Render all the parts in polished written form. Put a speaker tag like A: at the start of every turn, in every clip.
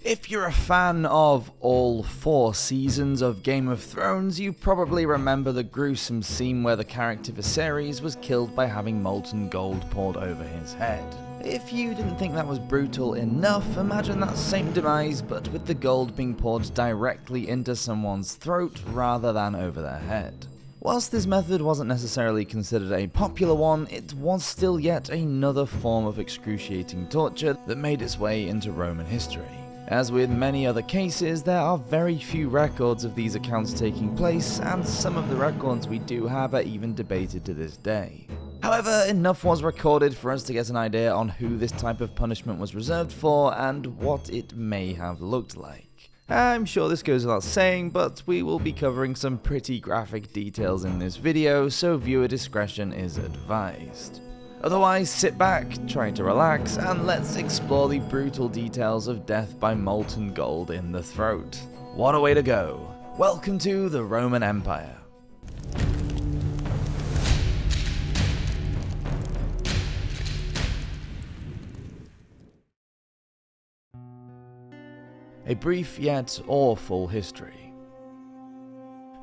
A: If you're a fan of all 4 seasons of Game of Thrones, you probably remember the gruesome scene where the character Viserys was killed by having molten gold poured over his head. If you didn't think that was brutal enough, imagine that same demise but with the gold being poured directly into someone's throat rather than over their head. Whilst this method wasn't necessarily considered a popular one, it was still yet another form of excruciating torture that made its way into Roman history. As with many other cases, there are very few records of these accounts taking place, and some of the records we do have are even debated to this day. However, enough was recorded for us to get an idea on who this type of punishment was reserved for and what it may have looked like. I'm sure this goes without saying, but we will be covering some pretty graphic details in this video, so viewer discretion is advised. Otherwise, sit back, try to relax, and let's explore the brutal details of death by molten gold in the throat. What a way to go! Welcome to the Roman Empire. A brief yet awful history.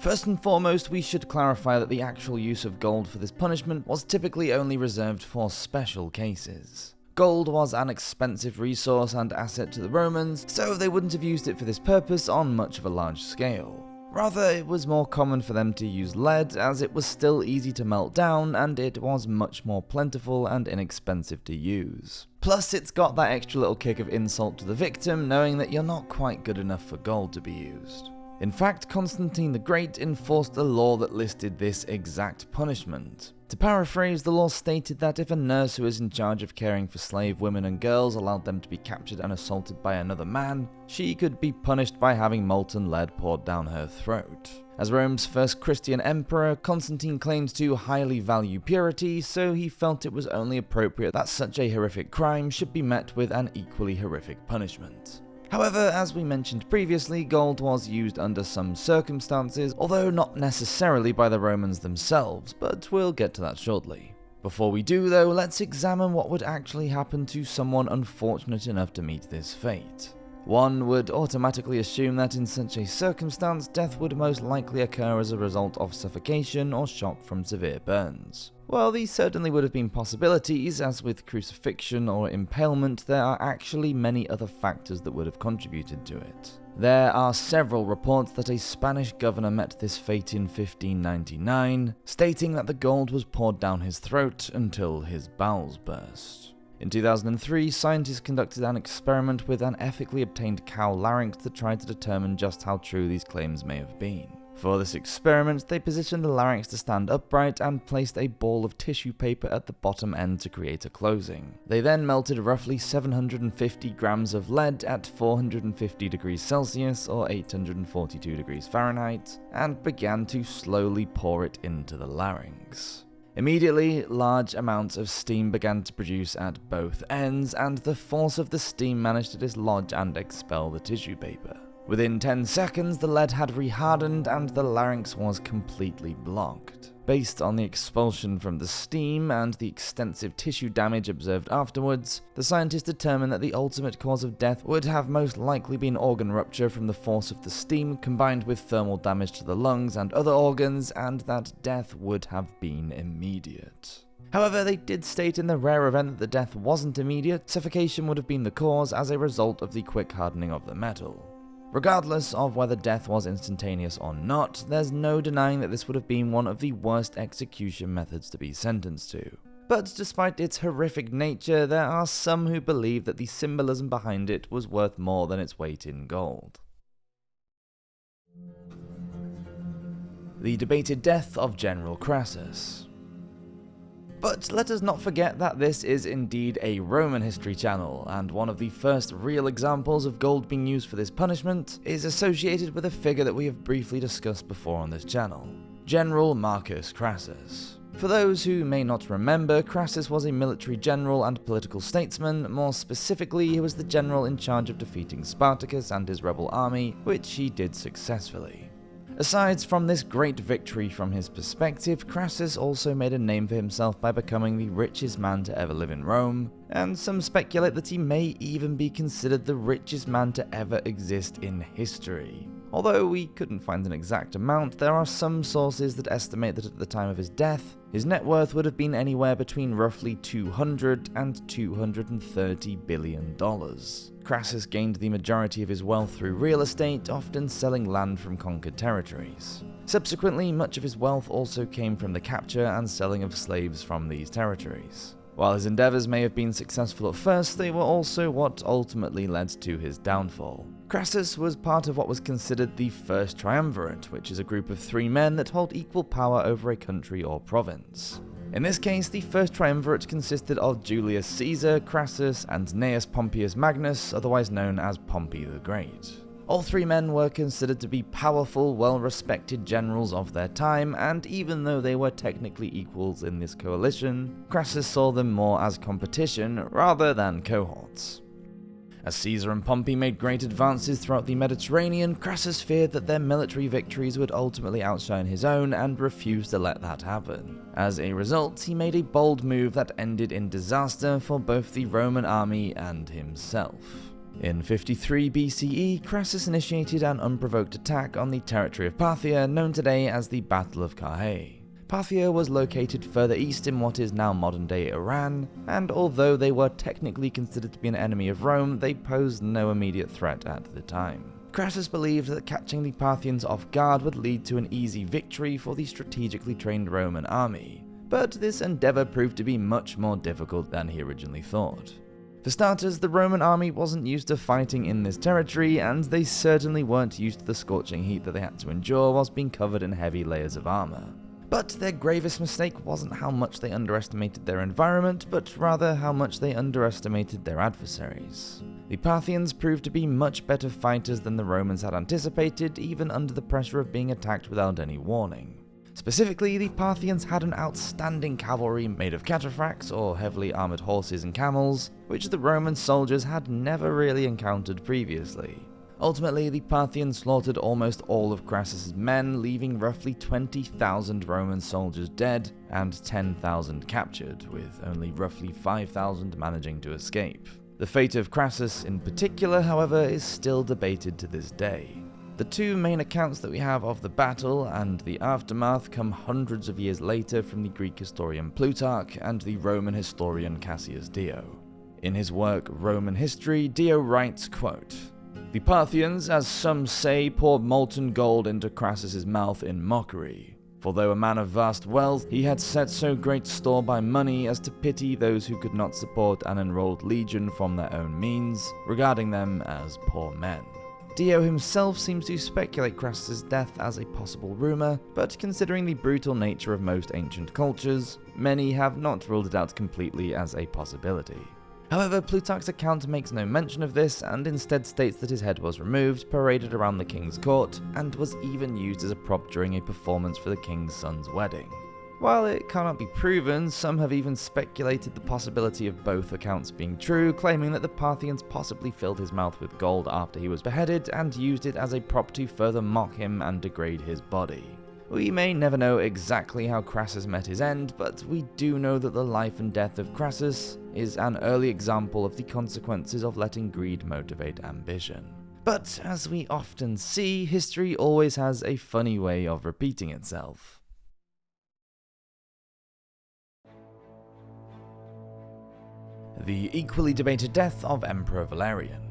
A: First and foremost, we should clarify that the actual use of gold for this punishment was typically only reserved for special cases. Gold was an expensive resource and asset to the Romans, so they wouldn't have used it for this purpose on much of a large scale. Rather, it was more common for them to use lead, as it was still easy to melt down and it was much more plentiful and inexpensive to use. Plus, it's got that extra little kick of insult to the victim, knowing that you're not quite good enough for gold to be used. In fact, Constantine the Great enforced a law that listed this exact punishment. To paraphrase, the law stated that if a nurse who is in charge of caring for slave women and girls allowed them to be captured and assaulted by another man, she could be punished by having molten lead poured down her throat. As Rome's first Christian emperor, Constantine claimed to highly value purity, so he felt it was only appropriate that such a horrific crime should be met with an equally horrific punishment. However, as we mentioned previously, gold was used under some circumstances, although not necessarily by the Romans themselves, but we'll get to that shortly. Before we do though, let's examine what would actually happen to someone unfortunate enough to meet this fate. One would automatically assume that in such a circumstance, death would most likely occur as a result of suffocation or shock from severe burns. While these certainly would have been possibilities, as with crucifixion or impalement, there are actually many other factors that would have contributed to it. There are several reports that a Spanish governor met this fate in 1599, stating that the gold was poured down his throat until his bowels burst. In 2003, scientists conducted an experiment with an ethically obtained cow larynx to try to determine just how true these claims may have been. For this experiment, they positioned the larynx to stand upright and placed a ball of tissue paper at the bottom end to create a closing. They then melted roughly 750 grams of lead at 450 degrees Celsius or 842 degrees Fahrenheit and began to slowly pour it into the larynx. Immediately, large amounts of steam began to produce at both ends, and the force of the steam managed to dislodge and expel the tissue paper. Within 10 seconds, the lead had rehardened and the larynx was completely blocked. Based on the expulsion from the steam and the extensive tissue damage observed afterwards, the scientists determined that the ultimate cause of death would have most likely been organ rupture from the force of the steam combined with thermal damage to the lungs and other organs, and that death would have been immediate. However, they did state in the rare event that the death wasn't immediate, suffocation would have been the cause as a result of the quick hardening of the metal. Regardless of whether death was instantaneous or not, there's no denying that this would have been one of the worst execution methods to be sentenced to. But despite its horrific nature, there are some who believe that the symbolism behind it was worth more than its weight in gold. The debated death of General Crassus. But let us not forget that this is indeed a Roman history channel, and one of the first real examples of gold being used for this punishment is associated with a figure that we have briefly discussed before on this channel, General Marcus Crassus. For those who may not remember, Crassus was a military general and political statesman. More specifically, he was the general in charge of defeating Spartacus and his rebel army, which he did successfully. Aside from this great victory from his perspective, Crassus also made a name for himself by becoming the richest man to ever live in Rome, and some speculate that he may even be considered the richest man to ever exist in history. Although we couldn't find an exact amount, there are some sources that estimate that at the time of his death, his net worth would have been anywhere between roughly $200 and $230 billion. Crassus gained the majority of his wealth through real estate, often selling land from conquered territories. Subsequently, much of his wealth also came from the capture and selling of slaves from these territories. While his endeavors may have been successful at first, they were also what ultimately led to his downfall. Crassus was part of what was considered the First Triumvirate, which is a group of 3 men that hold equal power over a country or province. In this case, the First Triumvirate consisted of Julius Caesar, Crassus, and Gnaeus Pompeius Magnus, otherwise known as Pompey the Great. All 3 men were considered to be powerful, well-respected generals of their time, and even though they were technically equals in this coalition, Crassus saw them more as competition rather than cohorts. As Caesar and Pompey made great advances throughout the Mediterranean, Crassus feared that their military victories would ultimately outshine his own and refused to let that happen. As a result, he made a bold move that ended in disaster for both the Roman army and himself. In 53 BCE, Crassus initiated an unprovoked attack on the territory of Parthia, known today as the Battle of Carrhae. Parthia was located further east in what is now modern-day Iran, and although they were technically considered to be an enemy of Rome, they posed no immediate threat at the time. Crassus believed that catching the Parthians off guard would lead to an easy victory for the strategically trained Roman army, but this endeavor proved to be much more difficult than he originally thought. For starters, the Roman army wasn't used to fighting in this territory, and they certainly weren't used to the scorching heat that they had to endure whilst being covered in heavy layers of armor. But their gravest mistake wasn't how much they underestimated their environment, but rather how much they underestimated their adversaries. The Parthians proved to be much better fighters than the Romans had anticipated, even under the pressure of being attacked without any warning. Specifically, the Parthians had an outstanding cavalry made of cataphracts, or heavily armored horses and camels, which the Roman soldiers had never really encountered previously. Ultimately, the Parthians slaughtered almost all of Crassus's men, leaving roughly 20,000 Roman soldiers dead and 10,000 captured, with only roughly 5,000 managing to escape. The fate of Crassus in particular, however, is still debated to this day. The 2 main accounts that we have of the battle and the aftermath come hundreds of years later from the Greek historian Plutarch and the Roman historian Cassius Dio. In his work Roman History, Dio writes, quote, "The Parthians, as some say, poured molten gold into Crassus's mouth in mockery. For though a man of vast wealth, he had set so great store by money as to pity those who could not support an enrolled legion from their own means, regarding them as poor men." Dio himself seems to speculate Crassus's death as a possible rumor, but considering the brutal nature of most ancient cultures, many have not ruled it out completely as a possibility. However, Plutarch's account makes no mention of this and instead states that his head was removed, paraded around the king's court, and was even used as a prop during a performance for the king's son's wedding. While it cannot be proven, some have even speculated the possibility of both accounts being true, claiming that the Parthians possibly filled his mouth with gold after he was beheaded and used it as a prop to further mock him and degrade his body. We may never know exactly how Crassus met his end, but we do know that the life and death of Crassus is an early example of the consequences of letting greed motivate ambition. But as we often see, history always has a funny way of repeating itself. The equally debated death of Emperor Valerian.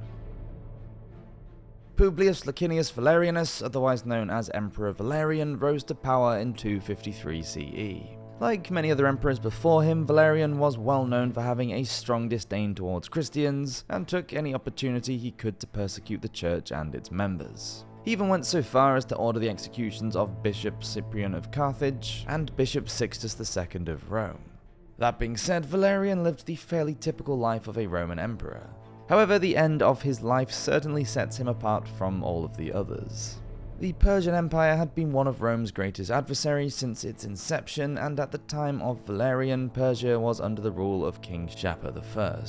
A: Publius Licinius Valerianus, otherwise known as Emperor Valerian, rose to power in 253 CE. Like many other emperors before him, Valerian was well known for having a strong disdain towards Christians, and took any opportunity he could to persecute the church and its members. He even went so far as to order the executions of Bishop Cyprian of Carthage and Bishop Sixtus II of Rome. That being said, Valerian lived the fairly typical life of a Roman emperor. However, the end of his life certainly sets him apart from all of the others. The Persian Empire had been one of Rome's greatest adversaries since its inception, and at the time of Valerian, Persia was under the rule of King Shapur I.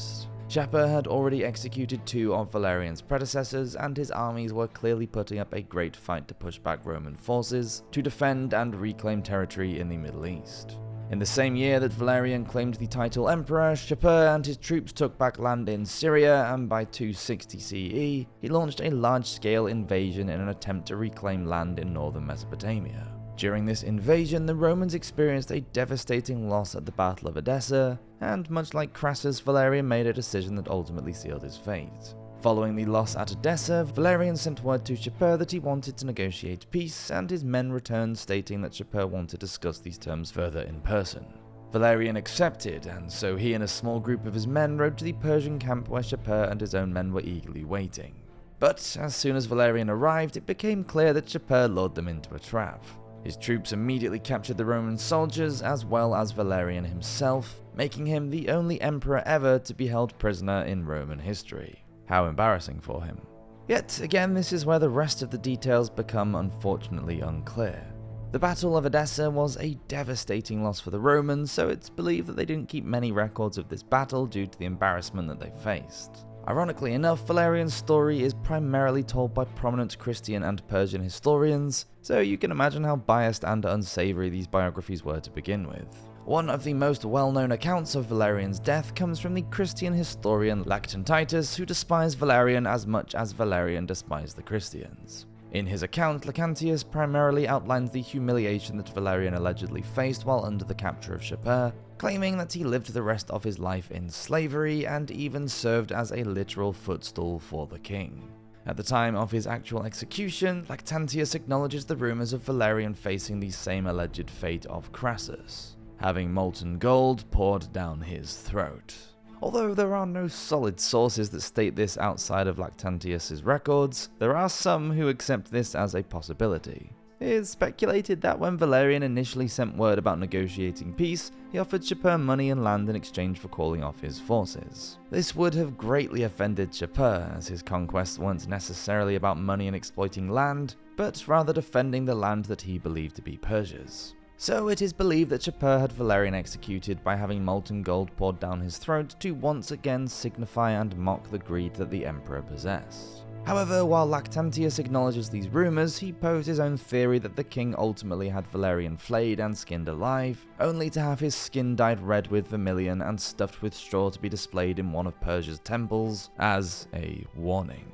A: Shapur had already executed 2 of Valerian's predecessors, and his armies were clearly putting up a great fight to push back Roman forces to defend and reclaim territory in the Middle East. In the same year that Valerian claimed the title Emperor, Shapur and his troops took back land in Syria, and by 260 CE, he launched a large-scale invasion in an attempt to reclaim land in northern Mesopotamia. During this invasion, the Romans experienced a devastating loss at the Battle of Edessa, and much like Crassus, Valerian made a decision that ultimately sealed his fate. Following the loss at Edessa, Valerian sent word to Shapur that he wanted to negotiate peace, and his men returned stating that Shapur wanted to discuss these terms further in person. Valerian accepted, and so he and a small group of his men rode to the Persian camp where Shapur and his own men were eagerly waiting. But as soon as Valerian arrived, it became clear that Shapur lured them into a trap. His troops immediately captured the Roman soldiers as well as Valerian himself, making him the only emperor ever to be held prisoner in Roman history. How embarrassing for him. Yet again, this is where the rest of the details become unfortunately unclear. The Battle of Edessa was a devastating loss for the Romans, so it's believed that they didn't keep many records of this battle due to the embarrassment that they faced. Ironically enough, Valerian's story is primarily told by prominent Christian and Persian historians, so you can imagine how biased and unsavory these biographies were to begin with. One of the most well-known accounts of Valerian's death comes from the Christian historian Lactantius, who despised Valerian as much as Valerian despised the Christians. In his account, Lactantius primarily outlines the humiliation that Valerian allegedly faced while under the capture of Shapur, claiming that he lived the rest of his life in slavery and even served as a literal footstool for the king. At the time of his actual execution, Lactantius acknowledges the rumors of Valerian facing the same alleged fate of Crassus, having molten gold poured down his throat. Although there are no solid sources that state this outside of Lactantius' records, there are some who accept this as a possibility. It is speculated that when Valerian initially sent word about negotiating peace, he offered Shapur money and land in exchange for calling off his forces. This would have greatly offended Shapur, as his conquests weren't necessarily about money and exploiting land, but rather defending the land that he believed to be Persia's. So it is believed that Shapur had Valerian executed by having molten gold poured down his throat to once again signify and mock the greed that the emperor possessed. However, while Lactantius acknowledges these rumors, he posed his own theory that the king ultimately had Valerian flayed and skinned alive, only to have his skin dyed red with vermilion and stuffed with straw to be displayed in one of Persia's temples as a warning.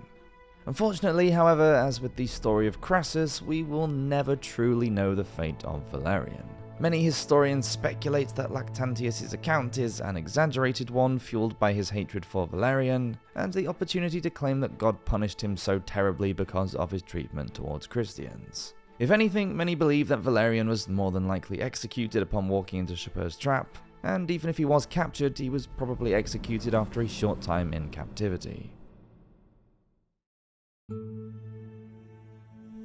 A: Unfortunately, however, as with the story of Crassus, we will never truly know the fate of Valerian. Many historians speculate that Lactantius' account is an exaggerated one fueled by his hatred for Valerian, and the opportunity to claim that God punished him so terribly because of his treatment towards Christians. If anything, many believe that Valerian was more than likely executed upon walking into Shapur's trap, and even if he was captured, he was probably executed after a short time in captivity.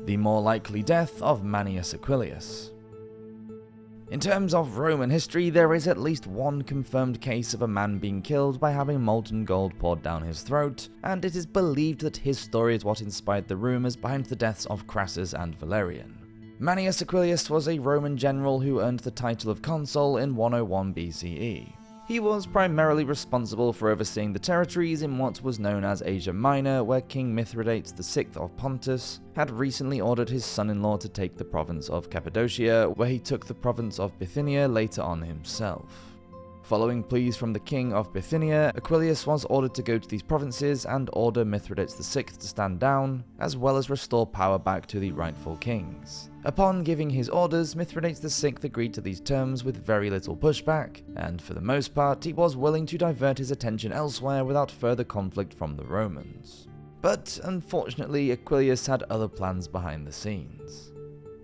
A: The more likely death of Manius Aquillius. In terms of Roman history, there is at least one confirmed case of a man being killed by having molten gold poured down his throat, and it is believed that his story is what inspired the rumors behind the deaths of Crassus and Valerian. Manius Aquillius was a Roman general who earned the title of consul in 101 BCE. He was primarily responsible for overseeing the territories in what was known as Asia Minor, where King Mithridates VI of Pontus had recently ordered his son-in-law to take the province of Cappadocia, where he took the province of Bithynia later on himself. Following pleas from the king of Bithynia, Aquillius was ordered to go to these provinces and order Mithridates VI to stand down, as well as restore power back to the rightful kings. Upon giving his orders, Mithridates VI agreed to these terms with very little pushback, and for the most part, he was willing to divert his attention elsewhere without further conflict from the Romans. But unfortunately, Aquillius had other plans behind the scenes.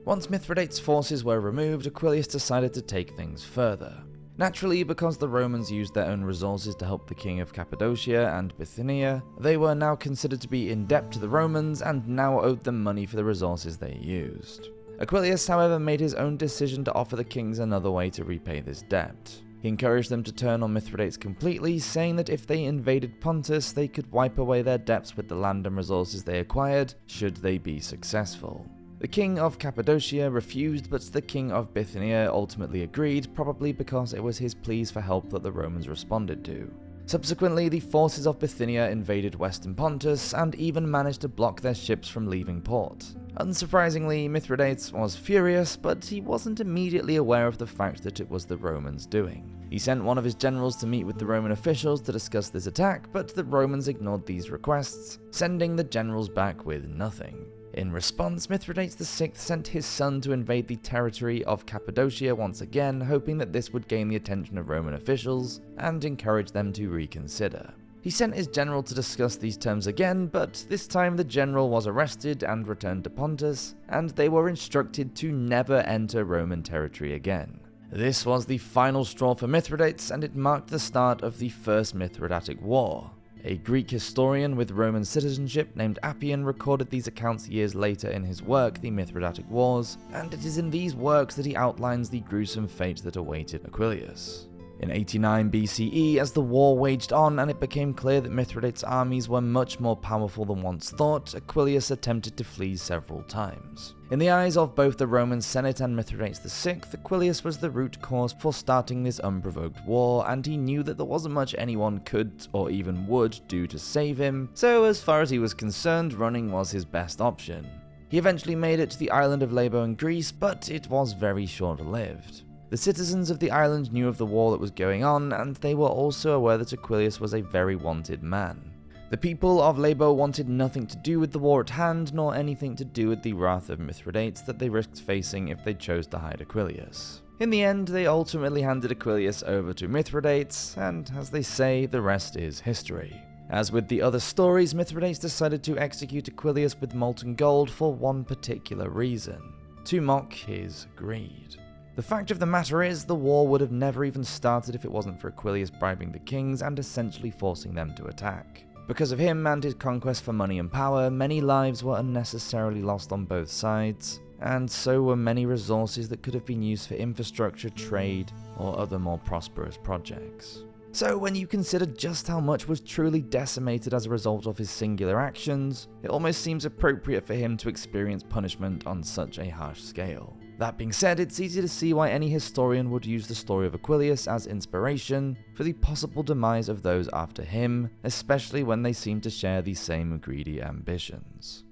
A: Once Mithridates' forces were removed, Aquillius decided to take things further. Naturally, because the Romans used their own resources to help the king of Cappadocia and Bithynia, they were now considered to be in debt to the Romans and now owed them money for the resources they used. Aquillius, however, made his own decision to offer the kings another way to repay this debt. He encouraged them to turn on Mithridates completely, saying that if they invaded Pontus, they could wipe away their debts with the land and resources they acquired, should they be successful. The king of Cappadocia refused, but the king of Bithynia ultimately agreed, probably because it was his pleas for help that the Romans responded to. Subsequently, the forces of Bithynia invaded western Pontus and even managed to block their ships from leaving port. Unsurprisingly, Mithridates was furious, but he wasn't immediately aware of the fact that it was the Romans doing. He sent one of his generals to meet with the Roman officials to discuss this attack, but the Romans ignored these requests, sending the generals back with nothing. In response, Mithridates VI sent his son to invade the territory of Cappadocia once again, hoping that this would gain the attention of Roman officials and encourage them to reconsider. He sent his general to discuss these terms again, but this time the general was arrested and returned to Pontus, and they were instructed to never enter Roman territory again. This was the final straw for Mithridates, and it marked the start of the First Mithridatic War. A Greek historian with Roman citizenship named Appian recorded these accounts years later in his work, The Mithridatic Wars, and it is in these works that he outlines the gruesome fate that awaited Aquillius. In 89 BCE, as the war waged on and it became clear that Mithridates' armies were much more powerful than once thought, Aquillius attempted to flee several times. In the eyes of both the Roman Senate and Mithridates VI, Aquillius was the root cause for starting this unprovoked war, and he knew that there wasn't much anyone could or even would do to save him, so as far as he was concerned, running was his best option. He eventually made it to the island of Lebo in Greece, but it was very short-lived. The citizens of the island knew of the war that was going on, and they were also aware that Aquillius was a very wanted man. The people of Lebo wanted nothing to do with the war at hand, nor anything to do with the wrath of Mithridates that they risked facing if they chose to hide Aquillius. In the end, they ultimately handed Aquillius over to Mithridates, and as they say, the rest is history. As with the other stories, Mithridates decided to execute Aquillius with molten gold for one particular reason: to mock his greed. The fact of the matter is, the war would have never even started if it wasn't for Aquillius bribing the kings and essentially forcing them to attack. Because of him and his conquest for money and power, many lives were unnecessarily lost on both sides, and so were many resources that could have been used for infrastructure, trade, or other more prosperous projects. So when you consider just how much was truly decimated as a result of his singular actions, it almost seems appropriate for him to experience punishment on such a harsh scale. That being said, it's easy to see why any historian would use the story of Aquillius as inspiration for the possible demise of those after him, especially when they seem to share the same greedy ambitions.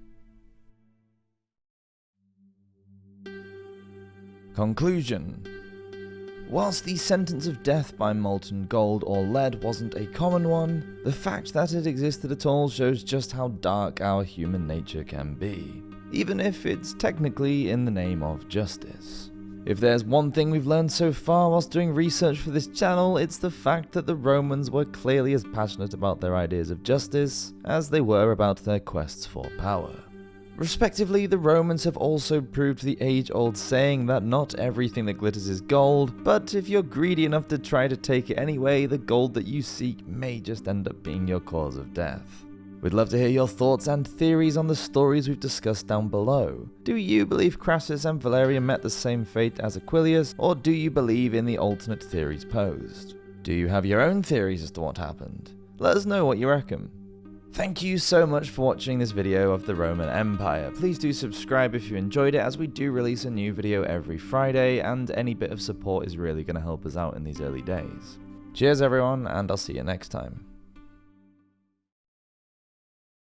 A: Conclusion. Whilst the sentence of death by molten gold or lead wasn't a common one, the fact that it existed at all shows just how dark our human nature can be, even if it's technically in the name of justice. If there's one thing we've learned so far whilst doing research for this channel, it's the fact that the Romans were clearly as passionate about their ideas of justice as they were about their quests for power. Respectively, the Romans have also proved the age-old saying that not everything that glitters is gold, but if you're greedy enough to try to take it anyway, the gold that you seek may just end up being your cause of death. We'd love to hear your thoughts and theories on the stories we've discussed down below. Do you believe Crassus and Valerian met the same fate as Aquillius, or do you believe in the alternate theories posed? Do you have your own theories as to what happened? Let us know what you reckon. Thank you so much for watching this video of the Roman Empire. Please do subscribe if you enjoyed it, as we do release a new video every Friday, and any bit of support is really going to help us out in these early days. Cheers everyone, and I'll see you next time.